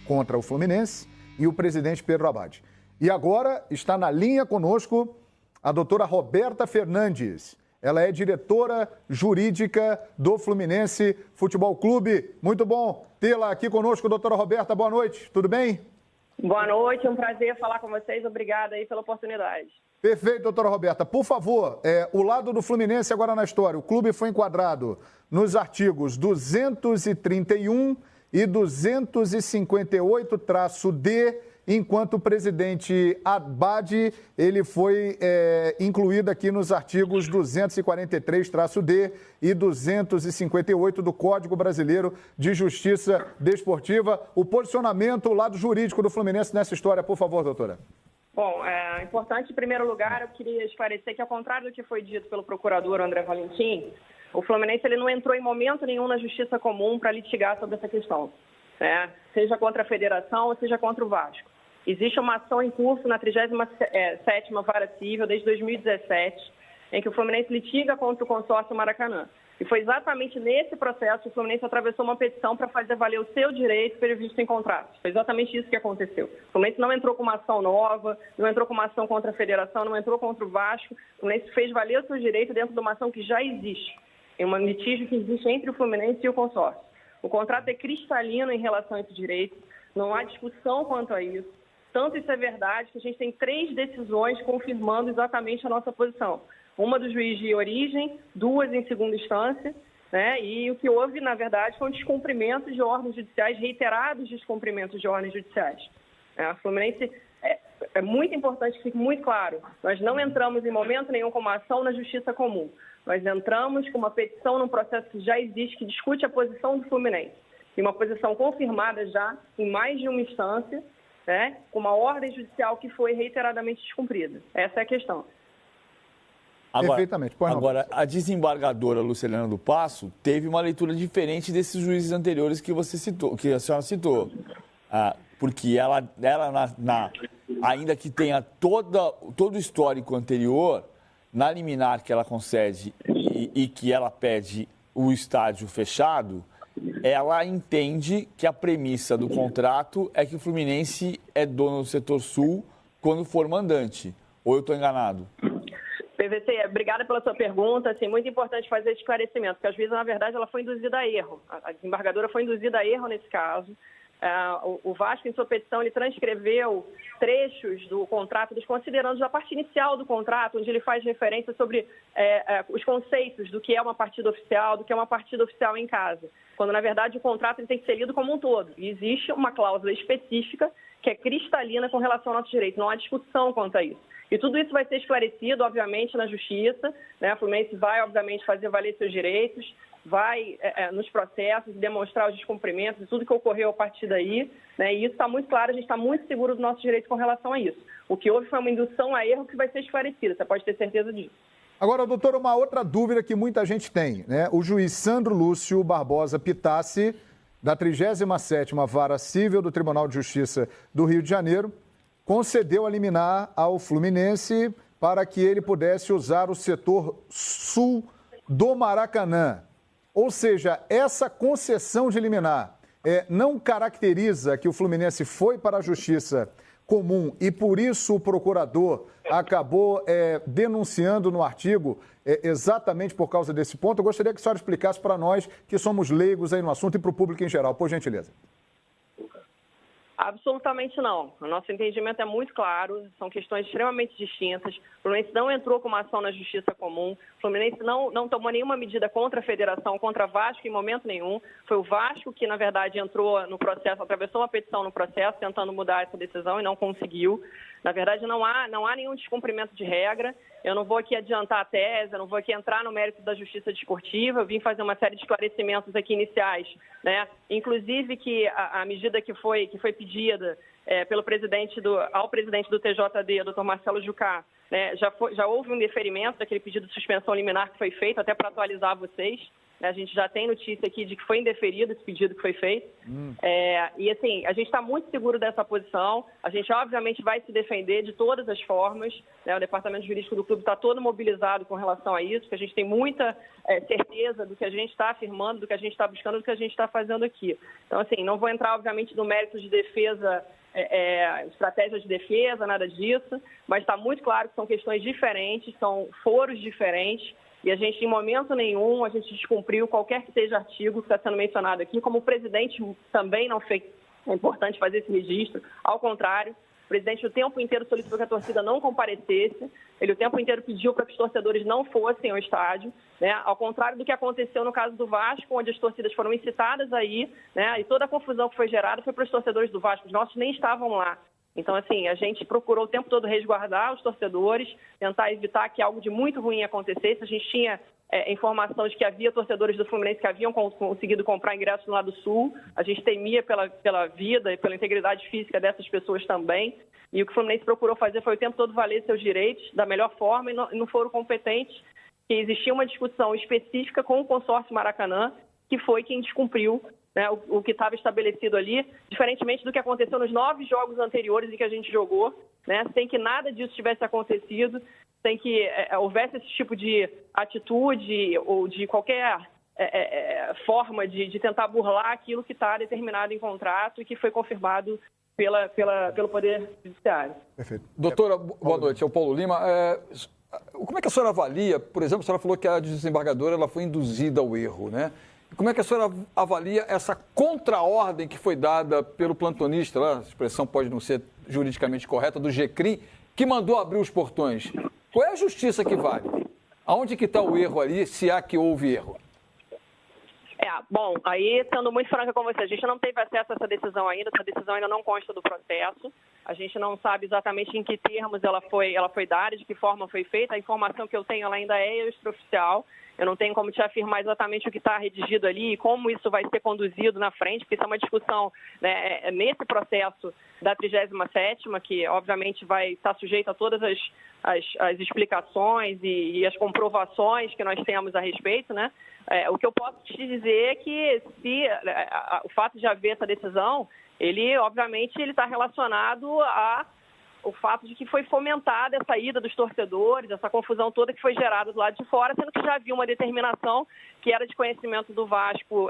contra o Fluminense e o presidente Pedro Abad. E agora está na linha conosco a doutora Roberta Fernandes. Ela é diretora jurídica do Fluminense Futebol Clube. Muito bom tê-la aqui conosco, doutora Roberta. Boa noite, tudo bem? Boa noite, é um prazer falar com vocês. Obrigada aí pela oportunidade. Perfeito, doutora Roberta. Por favor, o lado do Fluminense agora na história. O clube foi enquadrado nos artigos 231 e 258-D, enquanto o presidente Abad, ele foi incluído aqui nos artigos 243-D e 258 do Código Brasileiro de Justiça Desportiva. O posicionamento, o lado jurídico do Fluminense nessa história, por favor, doutora. Bom, é importante, em primeiro lugar, eu queria esclarecer que, ao contrário do que foi dito pelo procurador André Valentim, o Fluminense ele não entrou em momento nenhum na Justiça Comum para litigar sobre essa questão, né? Seja contra a Federação ou seja contra o Vasco. Existe uma ação em curso na 37ª Vara Civil, desde 2017, em que o Fluminense litiga contra o consórcio Maracanã. E foi exatamente nesse processo que o Fluminense atravessou uma petição para fazer valer o seu direito previsto em contratos. Foi exatamente isso que aconteceu. O Fluminense não entrou com uma ação nova, não entrou com uma ação contra a Federação, não entrou contra o Vasco. O Fluminense fez valer o seu direito dentro de uma ação que já existe. É um litígio que existe entre o Fluminense e o consórcio. O contrato é cristalino em relação a esse direito, não há discussão quanto a isso. Tanto isso é verdade que a gente tem 3 decisões confirmando exatamente a nossa posição. Uma do juiz de origem, 2 em segunda instância, né? E o que houve, na verdade, foi um descumprimento de ordens judiciais, reiterados descumprimentos de ordens judiciais. O Fluminense, é muito importante que fique muito claro, nós não entramos em momento nenhum com uma ação na Justiça Comum. Nós entramos com uma petição num processo que já existe, que discute a posição do Fluminense. E uma posição confirmada já em mais de uma instância, né, com uma ordem judicial que foi reiteradamente descumprida. Essa é a questão. Agora, a desembargadora Luciliana do Passo teve uma leitura diferente desses juízes anteriores que você citou, que a senhora citou. Porque ela ainda que tenha todo o histórico anterior, na liminar que ela concede e que ela pede o estádio fechado, ela entende que a premissa do contrato é que o Fluminense é dono do setor sul quando for mandante. Ou eu estou enganado? PVC, obrigada pela sua pergunta. Assim, muito importante fazer esse esclarecimento, porque às vezes, na verdade, ela foi induzida a erro. A desembargadora foi induzida a erro nesse caso. O Vasco, em sua petição, ele transcreveu trechos do contrato, desconsiderando a parte inicial do contrato, onde ele faz referência sobre os conceitos do que é uma partida oficial, do que é uma partida oficial em casa. Quando, na verdade, o contrato ele tem que ser lido como um todo. E existe uma cláusula específica que é cristalina com relação ao nosso direito. Não há discussão quanto a isso. E tudo isso vai ser esclarecido, obviamente, na Justiça, né? A Fluminense vai, obviamente, fazer valer seus direitos, vai, nos processos, demonstrar os descumprimentos e tudo que ocorreu a partir daí, né? E isso está muito claro, a gente está muito seguro do nosso direito com relação a isso. O que houve foi uma indução a erro que vai ser esclarecida, você pode ter certeza disso. Agora, doutor, uma outra dúvida que muita gente tem, né? O juiz Sandro Lúcio Barbosa Pitassi, da 37ª Vara Civil do Tribunal de Justiça do Rio de Janeiro, concedeu a liminar ao Fluminense para que ele pudesse usar o setor sul do Maracanã. Ou seja, essa concessão de liminar não caracteriza que o Fluminense foi para a Justiça Comum e, por isso, o procurador acabou denunciando no artigo exatamente por causa desse ponto. Eu gostaria que a senhora explicasse para nós, que somos leigos aí no assunto, e para o público em geral, por gentileza. Absolutamente não. O nosso entendimento é muito claro, são questões extremamente distintas. O Fluminense não entrou com uma ação na Justiça Comum, o Fluminense não tomou nenhuma medida contra a Federação, contra a Vasco em momento nenhum. Foi o Vasco que, na verdade, entrou no processo, atravessou uma petição no processo, tentando mudar essa decisão e não conseguiu. Na verdade, não há nenhum descumprimento de regra. Eu não vou aqui adiantar a tese, eu não vou aqui entrar no mérito da justiça desportiva. Eu vim fazer uma série de esclarecimentos aqui iniciais, né? Inclusive que a medida que foi pedida ao presidente do TJD, Dr. Marcelo Jucá, né, já houve um deferimento daquele pedido de suspensão liminar que foi feito, até para atualizar vocês. A gente já tem notícia aqui de que foi indeferido esse pedido que foi feito. E, assim, a gente está muito seguro dessa posição. A gente, obviamente, vai se defender de todas as formas. O departamento jurídico do clube está todo mobilizado com relação a isso, porque a gente tem muita certeza do que a gente está afirmando, do que a gente está buscando, do que a gente está fazendo aqui. Então, assim, não vou entrar, obviamente, no mérito de defesa, estratégia de defesa, nada disso, mas está muito claro que são questões diferentes, são foros diferentes. E a gente, em momento nenhum, a gente descumpriu qualquer que seja artigo que está sendo mencionado aqui. Como o presidente também não fez, é importante fazer esse registro. Ao contrário, o presidente o tempo inteiro solicitou que a torcida não comparecesse. Ele o tempo inteiro pediu para que os torcedores não fossem ao estádio, né? Ao contrário do que aconteceu no caso do Vasco, onde as torcidas foram incitadas aí, né? E toda a confusão que foi gerada foi para os torcedores do Vasco. Os nossos nem estavam lá. Então, assim, a gente procurou o tempo todo resguardar os torcedores, tentar evitar que algo de muito ruim acontecesse. A gente tinha informação de que havia torcedores do Fluminense que haviam conseguido comprar ingressos no lado sul. A gente temia pela vida e pela integridade física dessas pessoas também. E o que o Fluminense procurou fazer foi o tempo todo valer seus direitos da melhor forma e não foram competentes. Que existia uma discussão específica com o consórcio Maracanã, que foi quem descumpriu, né, o que estava estabelecido ali, diferentemente do que aconteceu nos 9 jogos anteriores em que a gente jogou, né, sem que nada disso tivesse acontecido, sem que houvesse esse tipo de atitude ou de qualquer forma de tentar burlar aquilo que está determinado em contrato e que foi confirmado pelo Poder Judiciário. Perfeito. Doutora, boa noite. É o Paulo Lima. Como é que a senhora avalia, por exemplo, a senhora falou que a desembargadora ela foi induzida ao erro, né? Como é que a senhora avalia essa contraordem que foi dada pelo plantonista, a expressão pode não ser juridicamente correta, do GCRIM, que mandou abrir os portões? Qual é a justiça que vale? Aonde que está o erro ali, se há que houve erro? Bom, aí, sendo muito franca com você, a gente não teve acesso a essa decisão ainda não consta do processo, a gente não sabe exatamente em que termos ela foi dada, de que forma foi feita, a informação que eu tenho ela ainda é extraoficial, eu não tenho como te afirmar exatamente o que está redigido ali e como isso vai ser conduzido na frente, porque isso é uma discussão, né, nesse processo da 37ª, que obviamente vai estar sujeito a todas as explicações e as comprovações que nós temos a respeito, né? O que eu posso te dizer é que o fato de haver essa decisão, ele obviamente está relacionado ao fato de que foi fomentada essa ida dos torcedores, essa confusão toda que foi gerada do lado de fora, sendo que já havia uma determinação que era de conhecimento do Vasco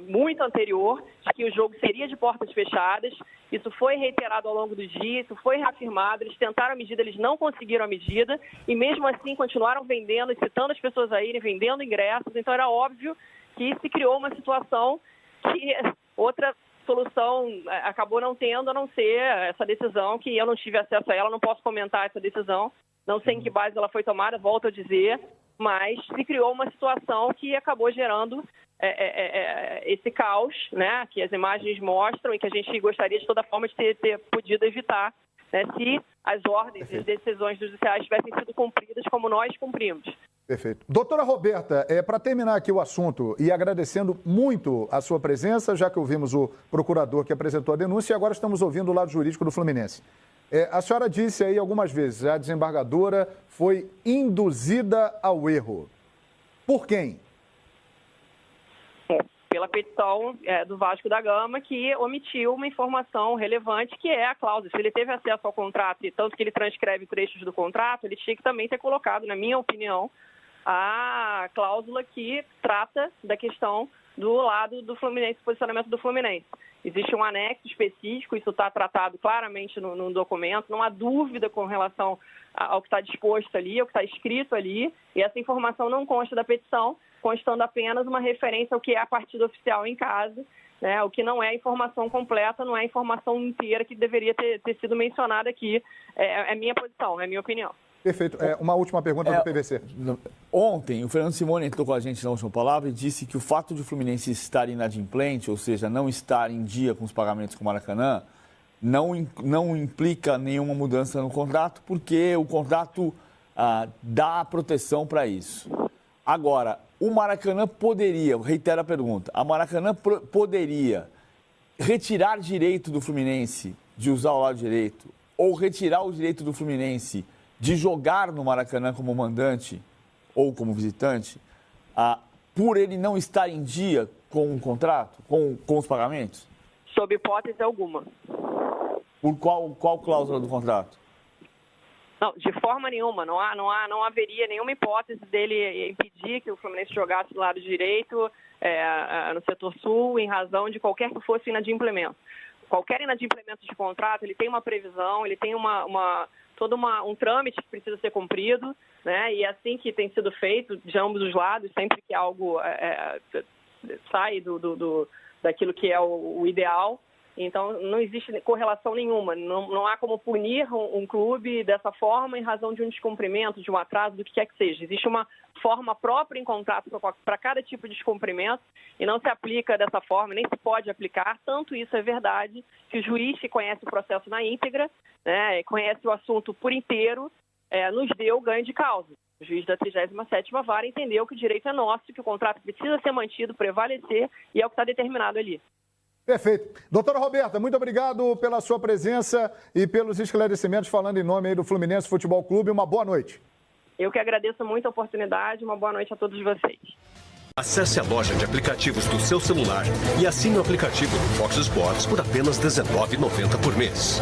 muito anterior, de que o jogo seria de portas fechadas. Isso foi reiterado ao longo do dia, isso foi reafirmado, eles tentaram a medida, eles não conseguiram a medida e mesmo assim continuaram vendendo, incitando as pessoas a irem, vendendo ingressos. Então era óbvio que se criou uma situação que outra solução acabou não tendo, a não ser essa decisão, que eu não tive acesso a ela, não posso comentar essa decisão, não sei em que base ela foi tomada, volto a dizer, mas se criou uma situação que acabou gerando esse caos, né, que as imagens mostram e que a gente gostaria de toda forma de ter podido evitar, né, se as ordens e as decisões judiciais tivessem sido cumpridas como nós cumprimos. Perfeito. Doutora Roberta, para terminar aqui o assunto e agradecendo muito a sua presença, já que ouvimos o procurador que apresentou a denúncia e agora estamos ouvindo o lado jurídico do Fluminense. A senhora disse aí algumas vezes, a desembargadora foi induzida ao erro. Por quem? Pela petição do Vasco da Gama, que omitiu uma informação relevante, que é a cláusula. Se ele teve acesso ao contrato, e tanto que ele transcreve trechos do contrato, ele tinha que também ter colocado, na minha opinião, a cláusula que trata da questão do lado do Fluminense, posicionamento do Fluminense. Existe um anexo específico, isso está tratado claramente no documento, não há dúvida com relação ao que está disposto ali, ao que está escrito ali, e essa informação não consta da petição, constando apenas uma referência ao que é a partida oficial em casa, né, o que não é informação completa, não é informação inteira que deveria ter sido mencionada aqui. É minha posição, é minha opinião. Perfeito. Uma última pergunta do PVC. Ontem, o Fernando Simone entrou com a gente na última palavra e disse que o fato de o Fluminense estar inadimplente, ou seja, não estar em dia com os pagamentos com o Maracanã, não implica nenhuma mudança no contrato, porque o contrato dá proteção para isso. Agora, o Maracanã poderia, reitero a pergunta, a Maracanã poderia retirar direito do Fluminense de usar o lado direito ou retirar o direito do Fluminense de jogar no Maracanã como mandante ou como visitante, por ele não estar em dia com o contrato, com os pagamentos? Sob hipótese alguma. Por qual cláusula do contrato? Não, de forma nenhuma. Não haveria nenhuma hipótese dele impedir que o Fluminense jogasse do lado direito no setor sul em razão de qualquer que fosse inadimplemento. Qualquer inadimplemento de contrato, ele tem uma previsão, ele tem todo um trâmite que precisa ser cumprido, né? E é assim que tem sido feito de ambos os lados, sempre que algo sai daquilo que é o ideal. Então, não existe correlação nenhuma. Não há como punir um clube dessa forma em razão de um descumprimento, de um atraso, do que quer que seja. Existe uma forma própria em contrato para cada tipo de descumprimento e não se aplica dessa forma, nem se pode aplicar. Tanto isso é verdade que o juiz que conhece o processo na íntegra, né, conhece o assunto por inteiro, nos deu ganho de causa. O juiz da 37ª Vara entendeu que o direito é nosso, que o contrato precisa ser mantido, prevalecer, e é o que está determinado ali. Perfeito. Doutora Roberta, muito obrigado pela sua presença e pelos esclarecimentos, falando em nome aí do Fluminense Futebol Clube. Uma boa noite. Eu que agradeço muito a oportunidade. Uma boa noite a todos vocês. Acesse a loja de aplicativos do seu celular e assine o aplicativo do Fox Sports por apenas R$ 19,90 por mês.